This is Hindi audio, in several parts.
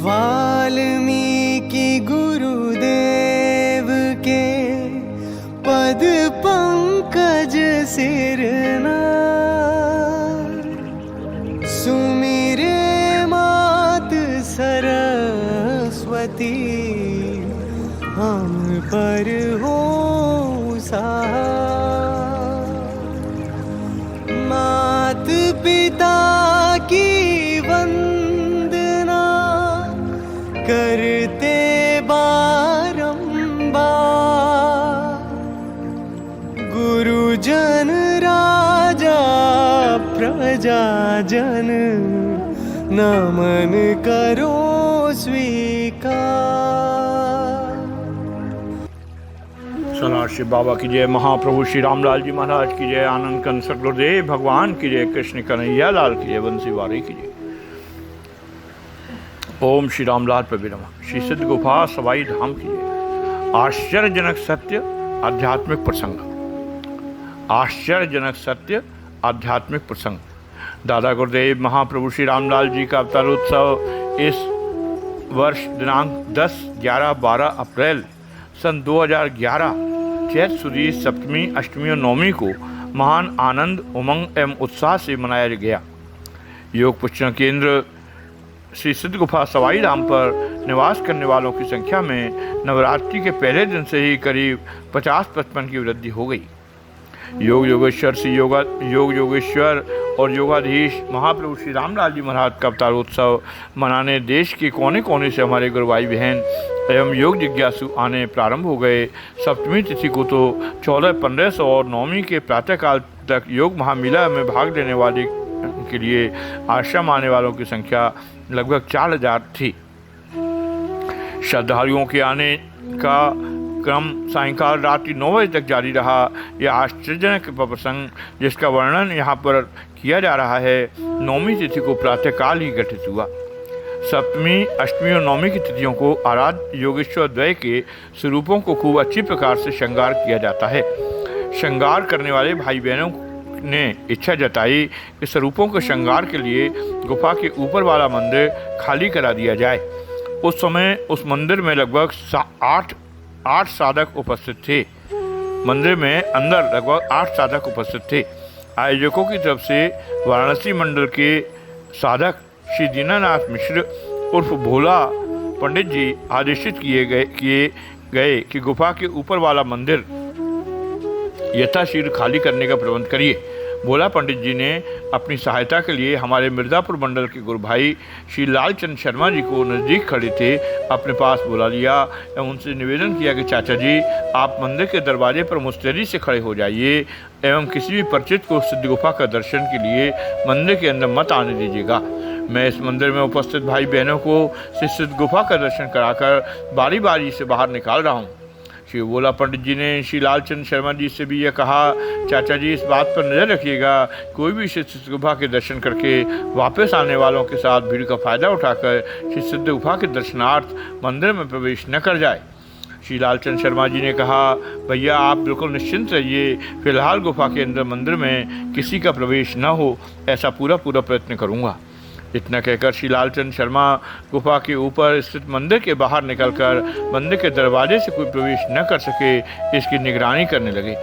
वाल्मीकि गुरुदेव के पद पंकज सिरना, सुमिरे मात सरस्वती, हम पर हो सहाय। मात पिता की वंदना करते बारंबार, गुरुजन राजा प्रजाजन, नमन करो स्वीकार। सना शिव बाबा की जय, महाप्रभु श्री रामलाल जी महाराज की जय, आनंद कंद सतगुरुदेव भगवान की जय, कृष्ण कन्हैया लाल की जय, बंसी वारी की जय। ओम श्री रामलाल प्रभु नमः। श्री सिद्ध गुफा सवाई धाम की जय। आश्चर्यजनक सत्य आध्यात्मिक प्रसंग। आश्चर्यजनक सत्य आध्यात्मिक प्रसंग। दादा गुरुदेव महाप्रभु श्री रामलाल जी का अवतारोत्सव इस वर्ष दिनांक 10, 11, 12 अप्रैल सन 2011 चैत सुदी सप्तमी, अष्टमी और नवमी को महान आनंद, उमंग एवं उत्साह से मनाया गया। योग प्रशिक्षण केंद्र श्री सिद्ध गुफा सवाई धाम पर निवास करने वालों की संख्या में नवरात्रि के पहले दिन से ही करीब 50-55 की वृद्धि हो गई। योग योगेश्वर श्री योग योगेश्वर और योगाधीश महाप्रभु श्री रामलाल जी महाराज का अवतारोत्सव मनाने देश के कोने कोने से हमारे गुरु भाई बहन एवं योग जिज्ञासु आने प्रारंभ हो गए। सप्तमी तिथि को तो 1400-1500 और नवमी के प्रातःकाल तक योग महामेला में भाग लेने वाले के लिए आश्रम आने वालों की संख्या लगभग 4000 थी। श्रद्धालुओं के आने का क्रम सायंकाल रात्रि 9 बजे तक जारी रहा। यह आश्चर्यजनक प्रसंग जिसका वर्णन यहाँ पर किया जा रहा है, नवमी तिथि को प्रातःकाल ही घटित हुआ। सप्तमी, अष्टमी और नवमी की तिथियों को आराध्य योगेश्वर द्वय के स्वरूपों को खूब अच्छी प्रकार से श्रृंगार किया जाता है। श्रृंगार करने वाले भाई बहनों ने इच्छा जताई कि स्वरूपों के श्रृंगार के लिए गुफा के ऊपर वाला मंदिर खाली करा दिया जाए। उस समय उस मंदिर में लगभग 8 साधक उपस्थित थे। मंदिर में अंदर लगभग 8 साधक उपस्थित थे। आयोजकों की तरफ से वाराणसी मंडल के साधक श्री दीनानाथ मिश्र उर्फ भोला पंडित जी आदेशित किए गए कि गुफा के ऊपर वाला मंदिर यथाशीघ्र खाली करने का प्रबंध करिए। भोला पंडित जी ने अपनी सहायता के लिए हमारे मिर्ज़ापुर मंडल के गुरु भाई श्री लालचंद शर्मा जी को नज़दीक खड़े थे अपने पास बुला लिया एवं उनसे निवेदन किया कि चाचा जी, आप मंदिर के दरवाजे पर मुस्तैदी से खड़े हो जाइए एवं किसी भी परिचित को सिद्ध गुफा का दर्शन के लिए मंदिर के अंदर मत आने दीजिएगा। मैं इस मंदिर में उपस्थित भाई बहनों को सिद्ध गुफा का दर्शन कराकर बारी बारी से बाहर निकाल रहा हूँ। श्री भोला पंडित जी ने श्री लालचंद शर्मा जी से भी यह कहा, चाचा जी, इस बात पर नज़र रखिएगा, कोई भी सिद्ध गुफा के दर्शन करके वापस आने वालों के साथ भीड़ का फ़ायदा उठाकर श्री सिद्ध गुफा के दर्शनार्थ मंदिर में प्रवेश न कर जाए। श्री लालचंद शर्मा जी ने कहा, भैया आप बिल्कुल निश्चिंत रहिए, फिलहाल गुफा के अंदर मंदिर में किसी का प्रवेश न हो, ऐसा पूरा प्रयत्न करूँगा। इतना कहकर श्री लालचंद शर्मा गुफा के ऊपर स्थित मंदिर के बाहर निकलकर मंदिर के दरवाजे से कोई प्रवेश न कर सके, इसकी निगरानी करने लगे।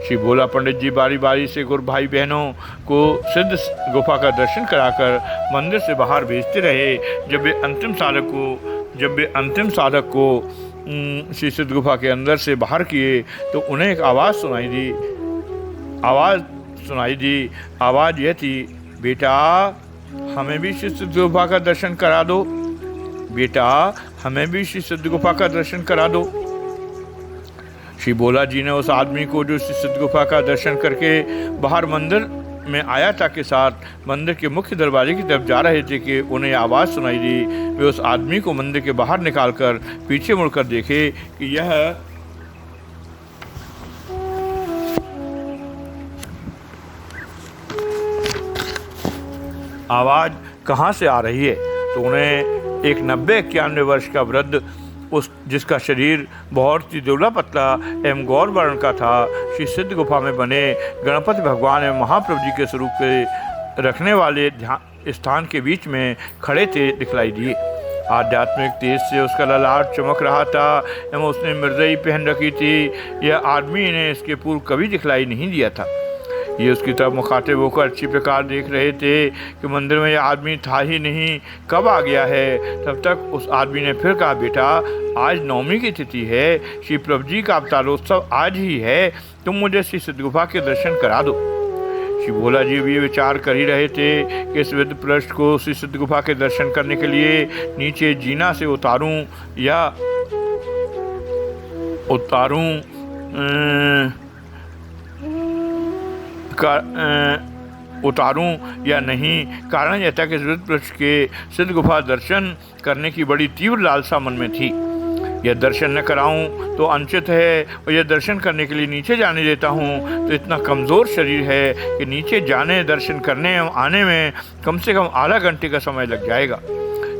श्री भोला पंडित जी बारी बारी से गुरु भाई बहनों को सिद्ध गुफा का दर्शन कराकर मंदिर से बाहर भेजते रहे। जब वे अंतिम साधक को श्री सिद्ध गुफा के अंदर से बाहर किए तो उन्हें एक आवाज़ सुनाई दी। आवाज़ यह थी, बेटा हमें भी श्री सिद्ध गुफा का दर्शन करा दो, बेटा हमें भी श्री सिद्ध गुफा का दर्शन करा दो। श्री भोला जी ने उस आदमी को जो श्री सिद्ध गुफा का दर्शन करके बाहर मंदिर में आया था के साथ मंदिर के मुख्य दरवाजे की तरफ जा रहे थे कि उन्हें आवाज़ सुनाई दी। वे उस आदमी को मंदिर के बाहर निकालकर पीछे मुड़कर देखे कि यह आवाज़ कहाँ से आ रही है। तो उन्हें एक 90-91 वर्ष का वृद्ध जिसका शरीर बहुत ही दुबला पतला एवं गौर वर्ण का था, श्री सिद्ध गुफा में बने गणपति भगवान एवं महाप्रभु जी के स्वरूप के रखने वाले स्थान के बीच में खड़े थे दिखलाई दिए। आध्यात्मिक तेज से उसका ललाट चमक रहा था एवं उसने मिर्जई पहन रखी थी। यह आदमी ने इसके पूर्व कभी दिखलाई नहीं दिया था। ये उसकी तरफ मुखातिब होकर अच्छी प्रकार देख रहे थे कि मंदिर में यह आदमी था ही नहीं, कब आ गया है। तब तक उस आदमी ने फिर कहा, बेटा आज नवमी की तिथि है, श्री प्रभु जी का अवतारोत्सव आज ही है, तुम मुझे श्री सिद्ध गुफा के दर्शन करा दो। श्री भोला जी भी विचार कर ही रहे थे कि इस विद्ध पृष्ठ को श्री सिद्ध गुफा के दर्शन करने के लिए नीचे जीना से उतारूं या नहीं। कारण यह था कि इस विद्ध पृष्ठ के सिद्ध गुफा दर्शन करने की बड़ी तीव्र लालसा मन में थी। यह दर्शन न कराऊं तो अनुचित है, और यह दर्शन करने के लिए नीचे जाने देता हूं तो इतना कमज़ोर शरीर है कि नीचे जाने, दर्शन करने एवं आने में कम से कम आधा घंटे का समय लग जाएगा।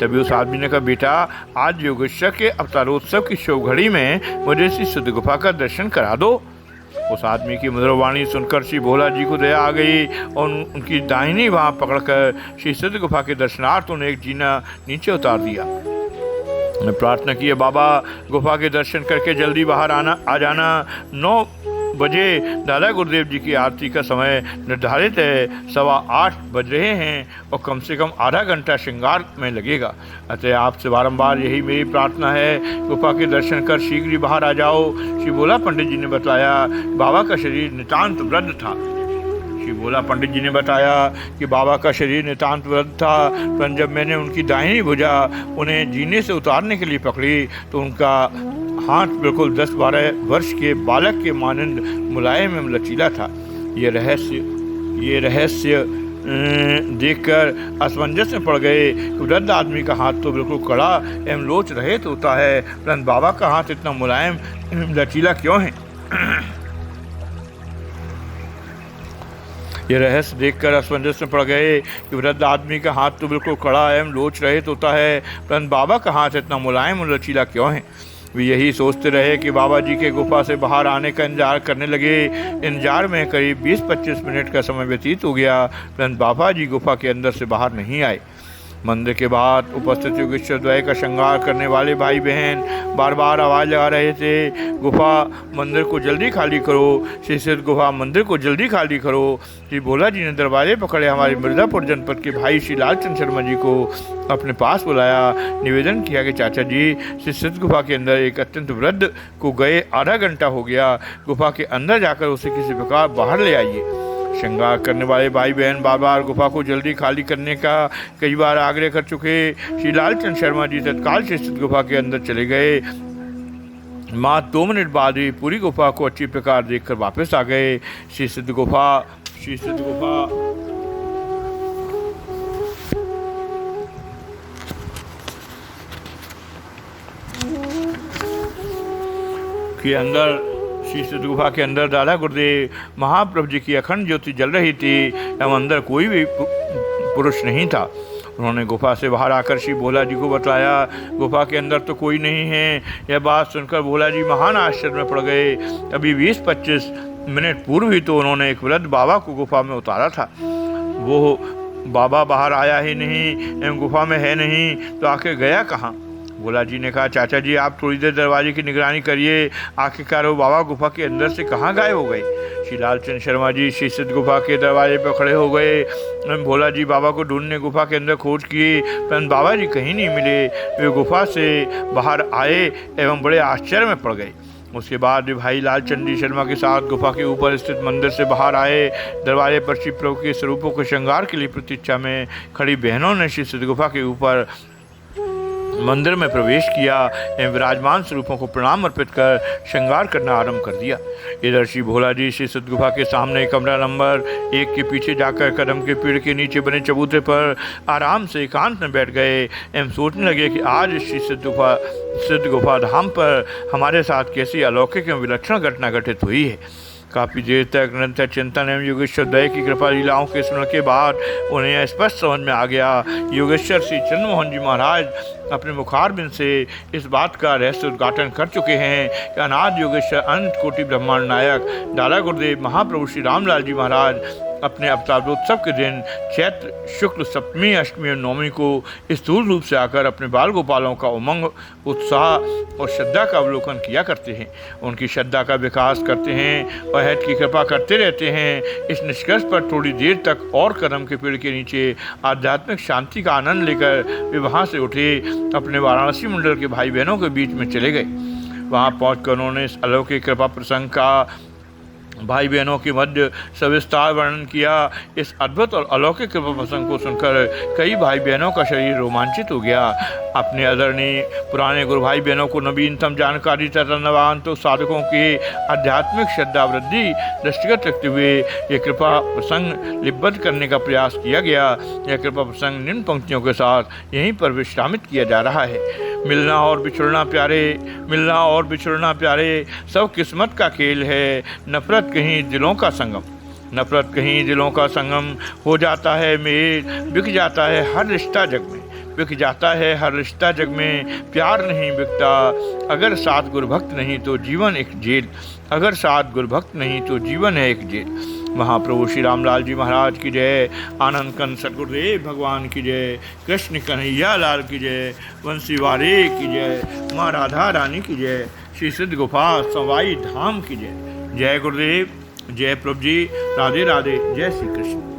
तभी उस आदमी ने कहा, बेटा आज योगेश्वर के अवतारोत्सव की शुभ घड़ी में मुझे श्री सिद्ध गुफा का दर्शन करा दो। उस आदमी की मधुर वाणी सुनकर श्री भोला जी को दया आ गई और उनकी दाहिनी बांह पकड़कर श्री सिद्ध गुफा के दर्शनार्थ उन्हें एक जीना नीचे उतार दिया। मैं प्रार्थना की, बाबा गुफा के दर्शन करके जल्दी बाहर आ जाना। 9 बजे दादा गुरुदेव जी की आरती का समय निर्धारित है, 7:15 बज रहे हैं और कम से कम आधा घंटा श्रृंगार में लगेगा। अतः आपसे बारंबार यही मेरी प्रार्थना है, गुफा के दर्शन कर शीघ्र ही बाहर आ जाओ। श्री भोला पंडित जी ने बताया, बाबा का शरीर नितांत वृद्ध था। श्री भोला पंडित जी ने बताया कि बाबा का शरीर नितांत वृद्ध था, पर जब मैंने उनकी दाहिनी भुजा उन्हें जीने से उतारने के लिए पकड़ी तो उनका हाथ बिल्कुल 10-12 वर्ष के बालक के मानंद मुलायम एवं लचीला था। ये रहस्य देखकर असमंजस में पड़ गए कि वृद्ध आदमी का हाथ तो बिल्कुल कड़ा एवं लोच रहित होता है, परंतु बाबा का हाथ इतना मुलायम एवं लचीला क्यों है। ये रहस्य देखकर असमंजस में पड़ गए कि वृद्ध आदमी का हाथ तो बिल्कुल कड़ा एवं लोच रहित होता है, परंतु बाबा का हाथ इतना मुलायम और लचीला क्यों है। वे यही सोचते रहे कि बाबा जी के गुफा से बाहर आने का इंतजार करने लगे। इंतजार में करीब 20-25 मिनट का समय व्यतीत हो गया, परंतु बाबा जी गुफा के अंदर से बाहर नहीं आए। मंदिर के बाद उपस्थित योगेश्वर द्वय का श्रृंगार करने वाले भाई बहन बार बार आवाज़ लगा रहे थे, गुफा मंदिर को जल्दी खाली करो, श्री सिद्ध गुफा मंदिर को जल्दी खाली करो। श्री भोला जी ने दरवाजे पकड़े हमारे मिर्ज़ापुर जनपद के भाई श्री लालचंद शर्मा जी को अपने पास बुलाया। निवेदन किया कि चाचा जी, श्री सिद्ध गुफा के अंदर एक अत्यंत वृद्ध को गए आधा घंटा हो गया, गुफा के अंदर जाकर उसे किसी प्रकार बाहर ले आइए। श्रृंगार करने वाले भाई बहन बार बार गुफा को जल्दी खाली करने का कई बार आग्रह कर चुके। श्री लालचंद शर्मा जी तत्काल श्री सिद्ध गुफा के अंदर चले गए। मात्र 2 मिनट बाद ही पूरी गुफा को अच्छी प्रकार देखकर वापस आ गए। श्री सिद्ध गुफा के अंदर श्री सिद्ध गुफा के अंदर दादा गुरुदेव महाप्रभु जी की अखंड ज्योति जल रही थी एवं अंदर कोई भी पुरुष नहीं था। उन्होंने गुफा से बाहर आकर श्री भोला जी को बताया, गुफा के अंदर तो कोई नहीं है। यह बात सुनकर भोला जी महान आश्चर्य में पड़ गए। अभी 20-25 मिनट पूर्व ही तो उन्होंने एक वृद्ध बाबा को गुफा में उतारा था, वो बाबा बाहर आया ही नहीं एवं गुफा में है नहीं, तो आखिर गया कहाँ। भोला जी ने कहा, चाचा जी आप थोड़ी देर दरवाजे की निगरानी करिए, आखिरकार वो बाबा गुफा के अंदर से कहाँ गायब हो गए। श्री लालचंद शर्मा जी श्री सिद्ध गुफा के दरवाजे पर खड़े हो गए। भोला जी बाबा को ढूंढने गुफा के अंदर खोज किए, परंतु बाबा जी कहीं नहीं मिले। वे गुफा से बाहर आए एवं बड़े आश्चर्य में पड़ गए। उसके बाद भाई लालचंद जी शर्मा के साथ गुफा के ऊपर स्थित मंदिर से बाहर आए। दरवाजे पर श्री प्रभु के स्वरूपों के श्रृंगार के लिए प्रतीक्षा में खड़ी बहनों ने श्री सिद्ध गुफा के ऊपर मंदिर में प्रवेश किया एवं विराजमान स्वरूपों को प्रणाम अर्पित कर श्रृंगार करना आरंभ कर दिया। इधर श्री भोला जी श्री सिद्ध गुफा के सामने कमरा नंबर 1 के पीछे जाकर कदम के पेड़ के नीचे बने चबूतरे पर आराम से एकांत में बैठ गए एवं सोचने लगे कि आज श्री सिद्ध गुफा धाम पर हमारे साथ कैसी अलौकिक एवं विलक्षण घटना घटित हुई है। काफ़ी देर तक निरंतर चिंतन एवं योगेश्वर दया की कृपा लीलाओं के सुनने के बाद उन्हें स्पष्ट समझ में आ गया। योगेश्वर श्री चंद्रमोहन जी महाराज अपने मुखारबिंद से इस बात का रहस्य उद्घाटन कर चुके हैं कि अनाद योगेश्वर अनंत कोटि ब्रह्मांड नायक दादा गुरुदेव महाप्रभु श्री रामलाल जी महाराज अपने अवतारोत्सव के दिन चैत्र शुक्ल सप्तमी अष्टमी और नवमी को स्थूल रूप से आकर अपने बाल गोपालों का उमंग, उत्साह और श्रद्धा का अवलोकन किया करते हैं, उनकी श्रद्धा का विकास करते हैं और अहद की कृपा करते रहते हैं। इस निष्कर्ष पर थोड़ी देर तक और कदम के पेड़ के नीचे आध्यात्मिक शांति का आनंद लेकर वे वहाँ से उठे अपने वाराणसी मंडल के भाई बहनों के बीच में चले गए। वहाँ पहुँचकर उन्होंने इस अलौकिक कृपा प्रसंग का भाई बहनों के मध्य सविस्तार वर्णन किया। इस अद्भुत और अलौकिक कृपा प्रसंग को सुनकर कई भाई बहनों का शरीर रोमांचित हो गया। अपने आदरणीय पुराने गुरु भाई बहनों को नवीनतम जानकारी तथा नवांतों साधकों की आध्यात्मिक श्रद्धा वृद्धि दृष्टिगत रखते हुए यह कृपा प्रसंग लिपिबद्ध करने का प्रयास किया गया। यह कृपा प्रसंग निम्न पंक्तियों के साथ यहीं पर विश्रामित किया जा रहा है। मिलना और बिछुड़ना प्यारे, मिलना और बिछुड़ना प्यारे, सब किस्मत का खेल है। नफरत कहीं दिलों का संगम, नफरत कहीं दिलों का संगम हो जाता है मेल, बिक जाता है हर रिश्ता जग में, बिक जाता है हर रिश्ता जग में। प्यार नहीं बिकता अगर साथ गुरुभक्त नहीं तो जीवन एक जेल, अगर साथ गुरुभक्त नहीं तो जीवन है एक जेल। महाप्रभु श्री रामलाल जी महाराज की जय, आनंद कंद सदगुरुदेव भगवान की जय, कृष्ण कन्हैया लाल की जय, वंशी वारे की जय, माँ राधा रानी की जय, श्री सिद्ध गोपाल सवाई धाम की जय। जय गुरुदेव, जय प्रभु जी, राधे राधे, जय श्री कृष्ण।